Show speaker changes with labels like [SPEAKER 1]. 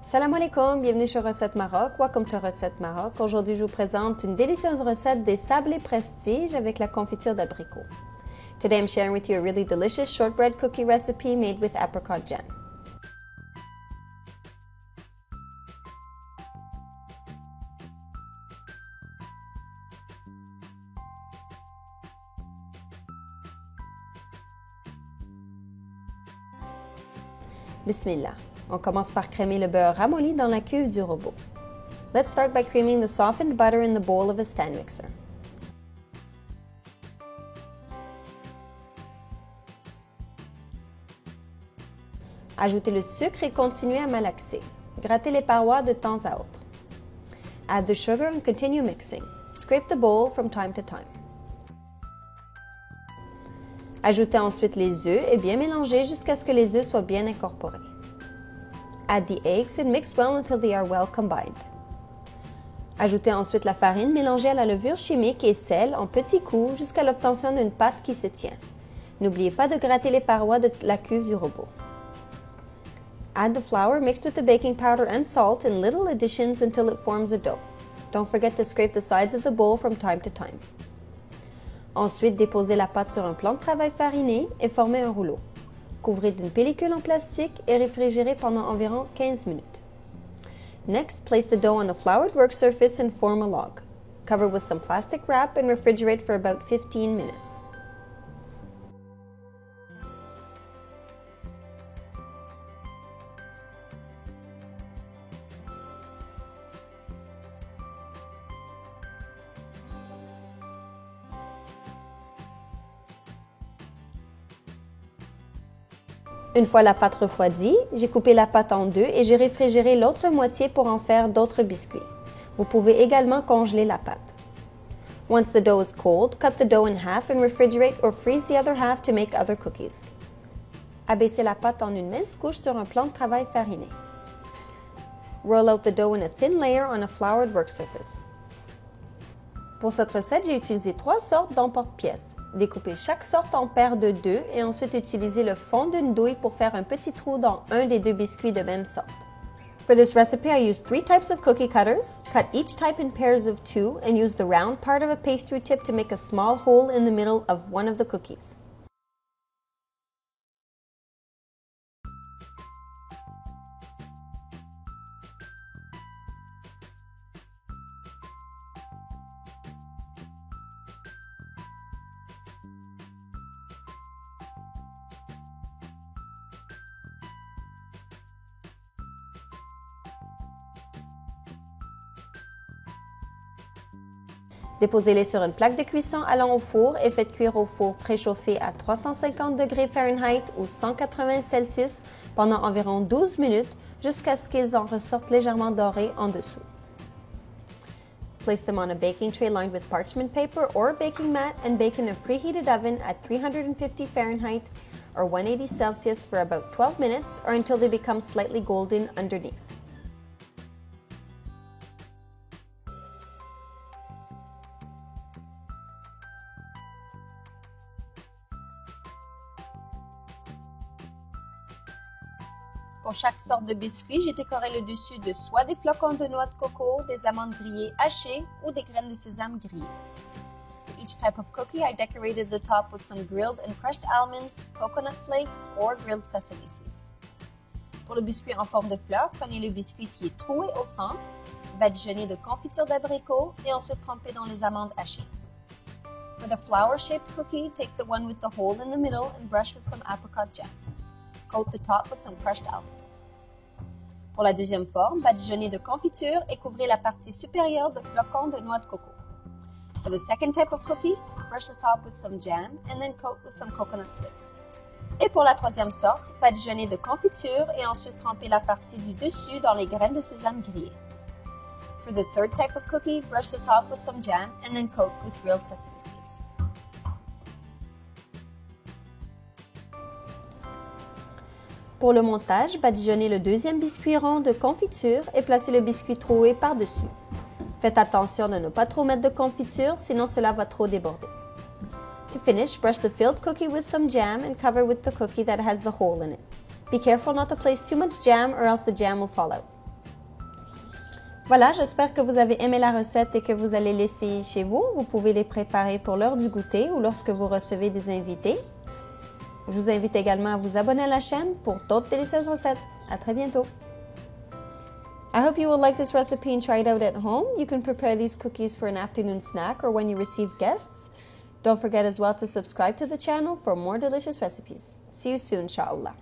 [SPEAKER 1] Salam alaikum, bienvenue sur Recette Maroc. Welcome to Recette Maroc. Aujourd'hui, je vous présente une délicieuse recette des sablés prestige avec la confiture d'abricot. Today, I'm sharing with you a really delicious shortbread cookie recipe made with apricot jam. Bismillah. On commence par crémer le beurre ramolli dans la cuve du robot. Let's start by creaming the softened butter in the bowl of a stand mixer. Ajoutez le sucre et continuez à malaxer. Grattez les parois de temps à autre. Add the sugar and continue mixing. Scrape the bowl from time to time. Ajoutez ensuite les œufs et bien mélanger jusqu'à ce que les œufs soient bien incorporés. Add the eggs and mix well until they are well combined. Ajoutez ensuite la farine mélangée à la levure chimique et sel en petits coups jusqu'à l'obtention d'une pâte qui se tient. N'oubliez pas de gratter les parois de la cuve du robot. Add the flour mixed with the baking powder and salt in little additions until it forms a dough. Don't forget to scrape the sides of the bowl from time to time. Ensuite, déposez la pâte sur un plan de travail fariné et formez un rouleau. Couvrez d'une pellicule en plastique et réfrigérez pendant environ 15 minutes. Next, place the dough on a floured work surface and form a log. Cover with some plastic wrap and refrigerate for about 15 minutes. Une fois la pâte refroidie, j'ai coupé la pâte en deux et j'ai réfrigéré l'autre moitié pour en faire d'autres biscuits. Vous pouvez également congeler la pâte. Once the dough is cold, cut the dough in half and refrigerate or freeze the other half to make other cookies. Abaissez la pâte en une mince couche sur un plan de travail fariné. Roll out the dough in a thin layer on a floured work surface. Pour cette recette, j'ai utilisé 3 sortes d'emporte-pièces. Découpez chaque sorte en paires de 2 et ensuite utilisez le fond d'une douille pour faire un petit trou dans un des 2 biscuits de même sorte. For this recipe, I used 3 types of cookie cutters. Cut each type in pairs of 2 and use the round part of a pastry tip to make a small hole in the middle of one of the cookies. Déposez-les sur une plaque de cuisson allant au four et faites cuire au four préchauffé à 350 degrés Fahrenheit ou 180 Celsius pendant environ 12 minutes jusqu'à ce qu'ils en ressortent légèrement dorés en dessous. Place them on a baking tray lined with parchment paper or baking mat and bake in a preheated oven at 350 Fahrenheit or 180 Celsius for about 12 minutes or until they become slightly golden underneath. Pour chaque sorte de biscuit, j'ai décoré le dessus de soit des flocons de noix de coco, des amandes grillées hachées ou des graines de sésame grillées. For each type of cookie, I decorated the top with some grilled and crushed almonds, coconut flakes, or grilled sesame seeds. Pour le biscuit en forme de fleur, prenez le biscuit qui est troué au centre, badigeonné de confiture d'abricot et ensuite trempé dans les amandes hachées. For the flower-shaped cookie, take the one with the hole in the middle and brush with some apricot jam. Coat the top with some crushed almonds. Pour la deuxième forme, badigeonnez de confiture et couvrez la partie supérieure de flocons de noix de coco. For the second type of cookie, brush the top with some jam and then coat with some coconut flakes. Et pour la troisième sorte, badigeonnez de confiture et ensuite trempez la partie du dessus dans les graines de sésame grillées. For the third type of cookie, brush the top with some jam and then coat with grilled sesame seeds. Pour le montage, badigeonnez le deuxième biscuit rond de confiture et placez le biscuit troué par-dessus. Faites attention de ne pas trop mettre de confiture, sinon cela va trop déborder. To finish, brush the filled cookie with some jam and cover with the cookie that has the hole in it. Be careful not to place too much jam or else the jam will fall out. Voilà, j'espère que vous avez aimé la recette et que vous allez l'essayer chez vous. Vous pouvez les préparer pour l'heure du goûter ou lorsque vous recevez des invités. Je vous invite également à vous abonner à la chaîne pour d'autres délicieuses recettes. À très bientôt! I hope you will like this recipe and try it out at home. You can prepare these cookies for an afternoon snack or when you receive guests. Don't forget as well to subscribe to the channel for more delicious recipes. See you soon, inshallah.